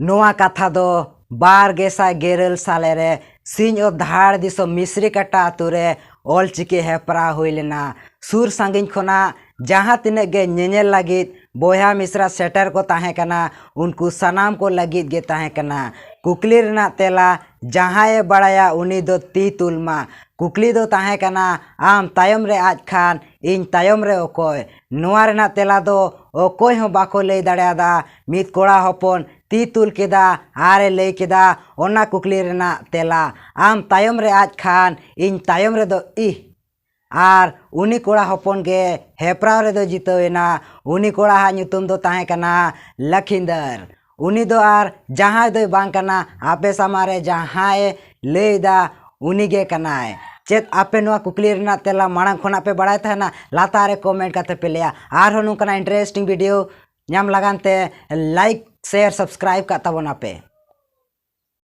नोआ कथा दो 2000 साले रे सिंह और धाड़ दिसो मिश्री कटा आतुरे ऑलचिकी हेपरा हुई लेना। सुर सांगिन खोना जहाँ तिने गे नेनेल लगित बोया मिश्रा सेटर को ताहे कना उनको सनाम को लगित गे ताहे कना। कुकली रना तेला जहाँ ये बड़ाया उनी दो ती तुलमा कुकली दो ताहे कना आम तायम रे आज खान इन तायम रे ओकोय नोआ रना तेला दो ओकोय हो बाको ले दाड़ा मित कोड़ा हपन ती तुल केदा आरे ले केदा ओना कुकली रना तेला आम तायम रे आज खान इन तायम रे दो इ आर उनी कोड़ा हपन गे हेपराव रे दो जितोयना। उनी कोड़ा हा ᱧᱩᱛᱩᱢ दो ताहे कना लखिंदर। उनी दो आर जहाँ दो बांग कना आपे समारे जहाँ लेदा उनी गे कनाय। चेत आपे नोआ कुकली रना तेला मांग खोना पे बड़ाय थाना लातारे कमेंट काते पे लिया आर हो नुकना इंटरेस्टिंग वीडियो ᱧᱟᱢ ᱞᱟᱜᱟᱱ ᱛᱮ लाइक शेयर सब्सक्राइब का तबना पे।